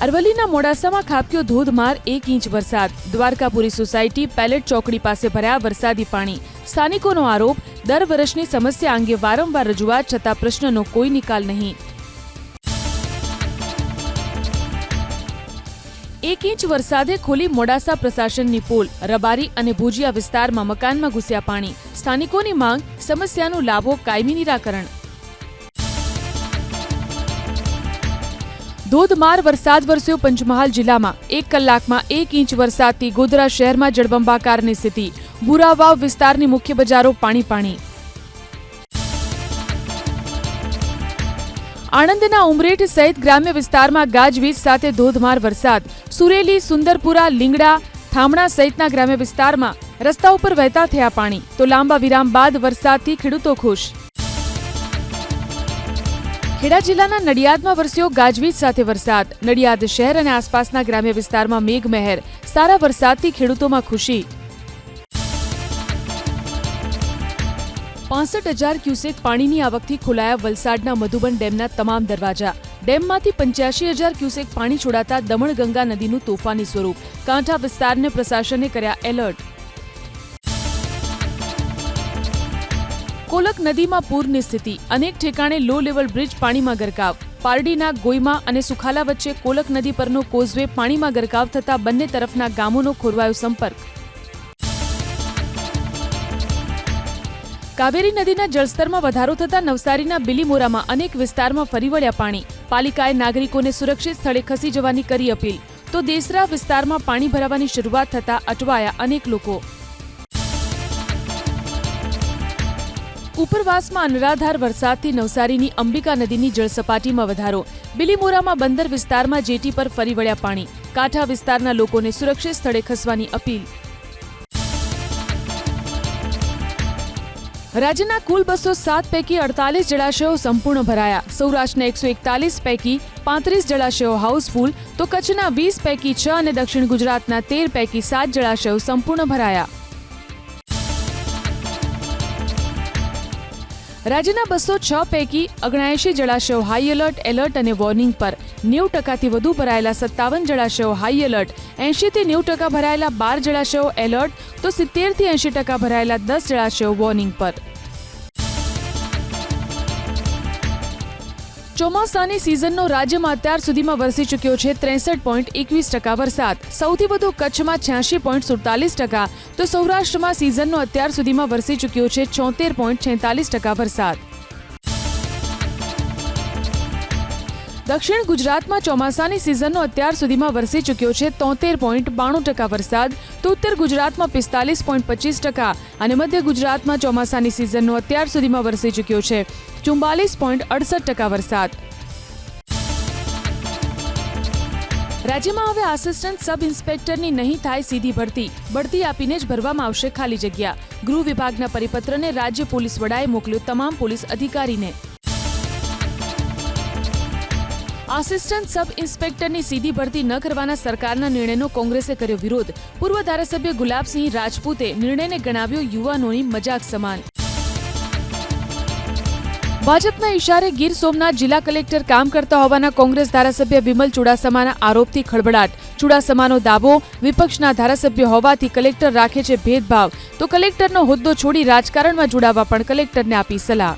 અરવલ્લીના મોડાસામાં ખાબક્યો ધોધમાર 1 ઇંચ વરસાદ. દ્વારકાપુરી સોસાયટી પેલેટ ચોકડી પાસે ભર્યા વરસાદી પાણી. સ્થાનિકોનો આરોપ, દર વર્ષની સમસ્યા અંગે વારંવાર રજૂઆત છતાં પ્રશ્નનો કોઈ નિકાલ નહીં. 1 ઇંચ વરસાદે ખોલી મોડાસા પ્રશાસનની પોલ. રબારી અને ભુજિયા વિસ્તારમાં મકાનમાં ઘૂસ્યા પાણી. સ્થાનિકોની માંગ, સમસ્યાનો લાવો કાયમી નિરાકરણ. ધોધમાર વરસાદ વરસ્યો પંચમહાલ જિલ્લામાં. 1 કલાકમાં 1 ઇંચ વરસાદથી ગોધરા શહેરમાં જળબંબાકારની સ્થિતિ. બુરાવાવ વિસ્તારની મુખ્ય બજારો પાણી. આણંદના ઉમરેઠ સહિત ગ્રામ્ય વિસ્તારમાં ગાજવીજ સાથે ધોધમાર વરસાદ. સુરેલી, સુંદરપુરા, લીંગડા, થામણા સહિતના ગ્રામ્ય વિસ્તારમાં રસ્તા ઉપર વહેતા થયા પાણી. તો લાંબા વિરામ બાદ વરસાદથી ખેડૂતો ખુશ. ખેડા જિલ્લાના નડિયાદમાં વરસ્યો ગાજવીજ સાથે વરસાદ. નડિયાદ શહેર અને આસપાસના ગ્રામ્ય વિસ્તારમાં મેઘમહેર. સારા વરસાદથી ખેડૂતોમાં ખુશી. 65,000 ક્યુસેક પાણીની આવકથી ખોલાયા વલસાડના મધુબન ડેમના તમામ દરવાજા. ડેમમાંથી 85,000 ક્યુસેક પાણી છોડાતા દમણગંગા નદીનું તોફાની સ્વરૂપ. કાંઠા વિસ્તારને પ્રશાસને કર્યા એલર્ટ. કોલક નદીમાં પૂરની સ્થિતિ. અનેક ઠેકાણે લો લેવલ બ્રિજ પાણીમાં ગરકાવ. પારડીના ગોઈમા અને સુખાલા વચ્ચે કોલક નદી પરનો કોઝવે પાણીમાં ગરકાવ થતા બંને તરફના ગામોનો ખોરવાયો સંપર્ક. કાવેરી નદીના જળસ્તરમાં વધારો થતા નવસારીના બિલીમોરામાં અનેક વિસ્તારમાં ફરી વળ્યા પાણી. પાલિકાએ નાગરિકોને સુરક્ષિત સ્થળે ખસી જવાની કરી અપીલ. તો દેસરા વિસ્તારમાં પાણી ભરાવાની શરૂઆત થતા અટવાયા અનેક લોકો. ઉપરવાસમાં અનરાધાર વરસાદથી નવસારીની અંબિકા નદીની જળસપાટીમાં વધારો. બિલીમોરામાં બંદર વિસ્તારમાં જેટી પર ફરી વળ્યા પાણી. કાંઠા વિસ્તારના લોકોને સુરક્ષિત સ્થળે ખસવાની અપીલ. રાજ્યના કુલ 207 પૈકી 48 જળાશયો સંપૂર્ણ ભરાયા. સૌરાષ્ટ્રના 141 પૈકી 35 જળાશયો હાઉસફુલ, તો કચ્છના 20 પૈકી 6 અને દક્ષિણ ગુજરાતના 13 પૈકી 7 જળાશયો સંપૂર્ણ ભરાયા. રાજ્યના 206 પૈકી 79 જળાશયો હાઈ એલર્ટ અને વોર્નિંગ પર. 90%થી વધુ ભરાયેલા 57 જળાશયો હાઈ એલર્ટ, 80થી 90% ભરાયેલા 12 જળાશયો એલર્ટ, તો 70થી 80% ભરાયેલા 10 જળાશયો વોર્નિંગ પર. ચોમાસાની સિઝનનો રાજ્યમાં અત્યાર સુધીમાં વરસી ચૂક્યો છે 63.21% વરસાદ. સૌથી વધુ કચ્છમાં 86.47%, તો સૌરાષ્ટ્રમાં સિઝનનો અત્યાર સુધીમાં વરસી ચૂક્યો છે 74.46% વરસાદ. દક્ષિણ ગુજરાતમાં ચોમાસાની સિઝનનો અત્યાર સુધીમાં વરસી ચૂક્યો છે 73.92% વરસાદ, તો ઉત્તર ગુજરાતમાં 45.25% અને મધ્ય ગુજરાતમાં ચોમાસાની સિઝનનો અત્યાર સુધીમાં વરસી ચૂક્યો છે 44.68% વરસાદ. રાજ્યમાં હવે આસિસ્ટન્ટ સબ ઇન્સ્પેક્ટરની નહીં થાય સીધી ભરતી. બઢતી આપીને જ ભરવામાં આવશે ખાલી જગ્યા. ગૃહ વિભાગના પરિપત્રને રાજ્ય પોલીસ વડાએ મોકલ્યો તમામ પોલીસ અધિકારીને. આસિસ્ટન્ટ સબ ઇન્સ્પેક્ટરની સીધી ભરતી ન કરવાના સરકારના નિર્ણયનો કોંગ્રેસે કર્યો વિરોધ. પૂર્વ ધારાસભ્ય ગુલાબસિંહ રાજપૂતે નિર્ણયને ગણાવ્યો યુવાનોની મજાક સમાન. ભાજપના ઇશારે ગીર સોમનાથ જિલ્લા કલેક્ટર કામ કરતા હોવાના કોંગ્રેસ ધારાસભ્ય વિમલ ચુડાસમાના આરોપથી ખળભળાટ. ચુડાસમાનો દાવો, વિપક્ષના ધારાસભ્ય હોવાથી કલેક્ટર રાખે છે ભેદભાવ, તો કલેક્ટરનો હોદ્દો છોડી રાજકારણમાં જોડાવા પણ કલેક્ટરને આપી સલાહ.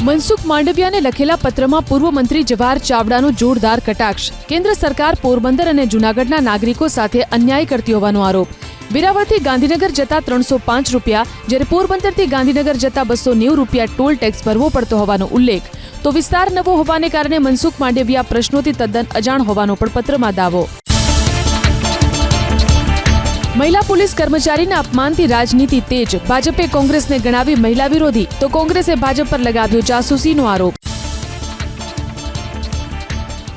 મનસુખ માંડવિયાને લખેલા પત્રમાં પૂર્વ મંત્રી જવાહર ચાવડાનો જોરદાર કટાક્ષ. કેન્દ્ર સરકાર પોરબંદર અને જૂનાગઢના નાગરિકો સાથે અન્યાય કરતી હોવાનો આરોપ. વેરાવળથી ગાંધીનગર જતા 305 રૂપિયા, જ્યારે પોરબંદરથી ગાંધીનગર જતા 290 રૂપિયા ટોલ ટેક્સ ભરવો પડતો હોવાનો ઉલ્લેખ. તો વિસ્તાર નવો હોવાને કારણે મનસુખ માંડવિયા પ્રશ્નોથી તદ્દન અજાણ હોવાનો પણ પત્રમાં દાવો. મહિલા પોલીસ કર્મચારીના અપમાનથી રાજનીતિ તેજ. ભાજપે કોંગ્રેસને ગણાવી મહિલા વિરોધી, તો કોંગ્રેસે ભાજપ પર લગાવ્યો જાસૂસીનો આરોપ.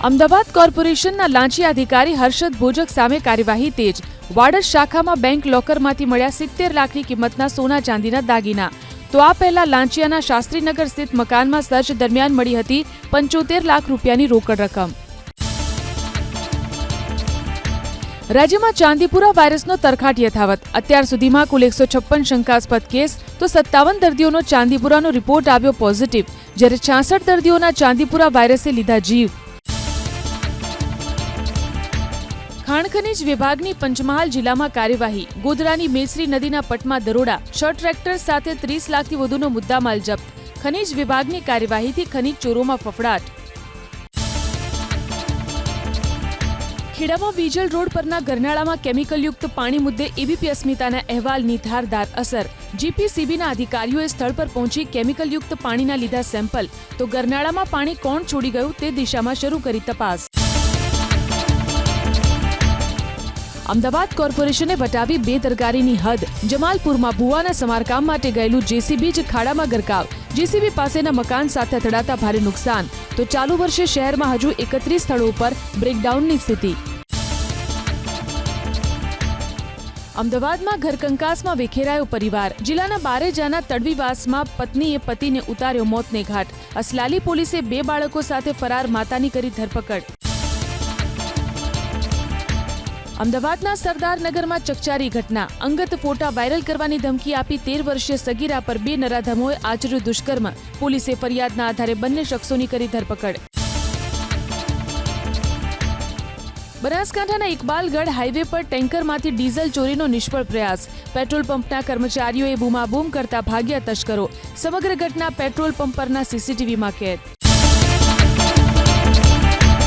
અમદાવાદ કોર્પોરેશનના લાંચિયા અધિકારી હર્ષદ ભોજક સામે કાર્યવાહી તેજ. વાડજ શાખામાં બેંક લોકરમાંથી મળ્યા 70 લાખની કિંમતના સોના ચાંદીના દાગીના. તો આ પહેલા લાંચિયાના શાસ્ત્રીનગર સ્થિત મકાનમાં સર્ચ દરમિયાન મળી હતી 75 લાખ રૂપિયાની રોકડ રકમ. રાજ્યમાં ચાંદીપુરા વાયરસનો તરખાટ યથાવત. અત્યાર સુધીમાં કુલ 156 શંકાસ્પદ કેસ, તો 57 દર્દીઓનો ચાંદીપુરાનો રિપોર્ટ આવ્યો પોઝિટિવ. જ્યારે 66 દર્દીઓના ચાંદીપુરા વાયરસે લીધા જીવ. ખાણ ખનીજ વિભાગની પંચમહાલ જિલ્લામાં કાર્યવાહી. ગોધરાની મેસરી નદીના પટમાં દરોડા. 6 ટ્રેક્ટર સાથે 30 લાખથી વધુનો મુદ્દામાલ જપ્ત. ખનીજ વિભાગની કાર્યવાહીથી ખનીજ ચોરોમાં ફફડાટ. ખેડામાં બીજલ રોડ પરના ગરનાળામાં કેમિકલયુક્ત પાણી મુદ્દે એબીપી અસ્મિતાના અહેવાલની ધારદાર અસર. જીપીસીબીના અધિકારીઓએ સ્થળ પર પહોંચી કેમિકલયુક્ત પાણીના લીધા સેમ્પલ. તો ગરનાળામાં પાણી કોણ છોડી ગયું તે દિશામાં શરૂ કરી તપાસ. અમદાવાદ કોર્પોરેશને વટાવી બેદરકારીની હદ. જમાલપુરમાં ભુવાના સમારકામ માટે ગયેલું જેસીબી જ ખાડામાં ગરકાવ. જેસીબી પાસેના મકાન સાથે અથડાતા ભારે નુકસાન. તો ચાલુ વર્ષે શહેરમાં હજુ 31 સ્થળો પર બ્રેકડાઉનની સ્થિતિ. અમદાવાદમાં ઘરકંકાસમાં વિખેરાયો પરિવાર. જિલ્લાના બારેજાના તડવીવાસમાં પત્નીએ પતિને ઉતાર્યો મોતને ઘાટ. અસલાલી પોલીસે 2 બાળકો સાથે ફરાર માતાની કરી ધરપકડ. અમદાવાદના સરદારનગરમાં ચકચારી ઘટના. અંગત ફોટા વાયરલ કરવાની ધમકી આપી 13 વર્ષીય સગીરા પર 2 નરાધમોએ આચર્યું દુષ્કર્મ. પોલીસે ફરિયાદના આધારે બંને શખ્સોની કરી ધરપકડ. બનાસકાંઠાના ઇકબાલગઢ હાઈવે પર ટેન્કરમાંથી ડીઝલ ચોરીનો નિષ્ફળ પ્રયાસ. પેટ્રોલ પંપના કર્મચારીઓએ બૂમાબૂમ કરતા ભાગ્યા તસ્કરો. સમગ્ર ઘટના પેટ્રોલ પંપ પરના સીસીટીવીમાં કેદ.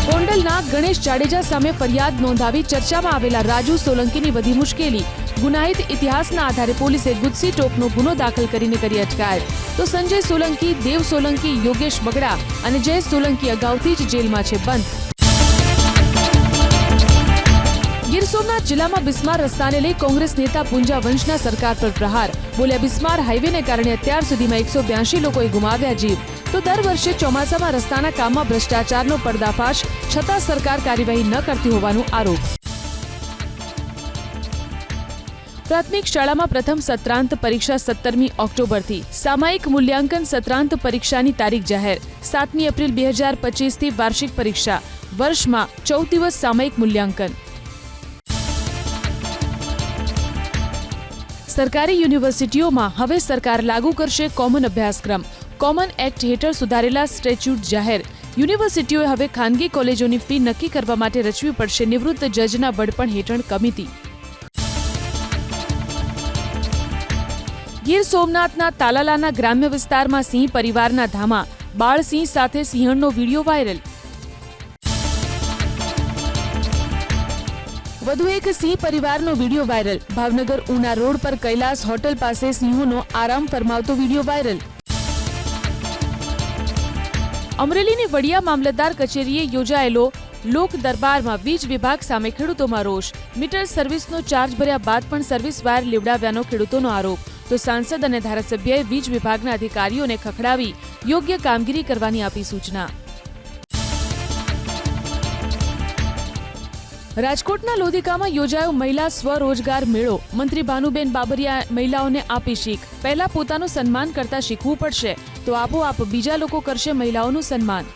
ગોંડલના ગણેશ જાડેજા સામે ફરિયાદ નોંધાવી ચર્ચામાં આવેલા રાજુ સોલંકીની વધી મુશ્કેલી. ગુનાહિત ઇતિહાસના આધારે પોલીસે ગુજસી ટોપનો ગુનો દાખલ કરીને કરી અટકાયત. તો સંજય સોલંકી, દેવ સોલંકી, યોગેશ બગડા અને જય સોલંકી અગાઉથી જ જેલમાં છે બંધ. ગીર સોમનાથ જિલ્લામાં બિસ્માર રસ્તાને લઈ કોંગ્રેસ નેતા પૂંજા વંશના સરકાર પર પ્રહાર. બોલ્યા, બિસ્માર હાઈવેને કારણે અત્યાર સુધીમાં 182 લોકોએ ગુમાવ્યા જીવ. તો દર વર્ષે ચોમાસામાં રસ્તાના કામમાં ભ્રષ્ટાચારનો પર્દાફાશ, છતાં સરકાર કાર્યવાહી ન કરતી હોવાનો આરોપ. પ્રાથમિક શાળામાં પ્રથમ સત્રાંત પરીક્ષા 17મી ઓક્ટોબરથી. સામાયિક મૂલ્યાંકન સત્રાંત પરીક્ષાની તારીખ જાહેર. 7મી એપ્રિલ 2025થી વાર્ષિક પરીક્ષા. વર્ષમાં 14 દિવસ સામાયિક મૂલ્યાંકન. સરકારી યુનિવર્સિટીઓમાં હવે સરકાર લાગુ કરશે કોમન અભ્યાસક્રમ. કોમન એક્ટ હેઠળ સુધારેલા સ્ટેચ્યુટ જાહેર. યુનિવર્સિટીઓએ હવે ખાનગી કોલેજોની ફી નક્કી કરવા માટે રચવી પડશે નિવૃત્ત જજના વડપણ હેઠળ કમિટી. ગીર સોમનાથના તાલાલાના ગ્રામ્ય વિસ્તારમાં સિંહ પરિવારના ધામા. બાળ સિંહ સાથે સિંહણનો વીડિયો વાયરલ. વધુ એક સિંહ પરિવારનો video viral. Bhavnagar Una road પર કૈલાસ હોટલ પાસે સિંહોનો આરામ ફરમાવતો વીડિયો વાયરલ. અમરેલીની વડિયા મામલતદાર કચેરીએ યોજાયેલો લોક દરબારમાં વીજ વિભાગ સામે ખેડૂતોમાં રોષ. મીટર સર્વિસનો ચાર્જ ભર્યા બાદ પણ સર્વિસ વાયર લેવડાવ્યાનો ખેડૂતોનો આરોપ. તો સાંસદ અને ધારાસભ્યએ વીજ વિભાગના અધિકારીઓને ખખડાવી યોગ્ય કામગીરી કરવાની આપી સૂચના. રાજકોટના લોધિકામાં યોજાયો મહિલા સ્વરોજગાર મેળો. મંત્રી ભાનુબેન બાબરિયા મહિલાઓને આપી શીખ. પહેલા પોતાનું સન્માન કરતા શીખવું પડશે, તો આપોઆપ બીજા લોકો કરશે મહિલાઓનું સન્માન.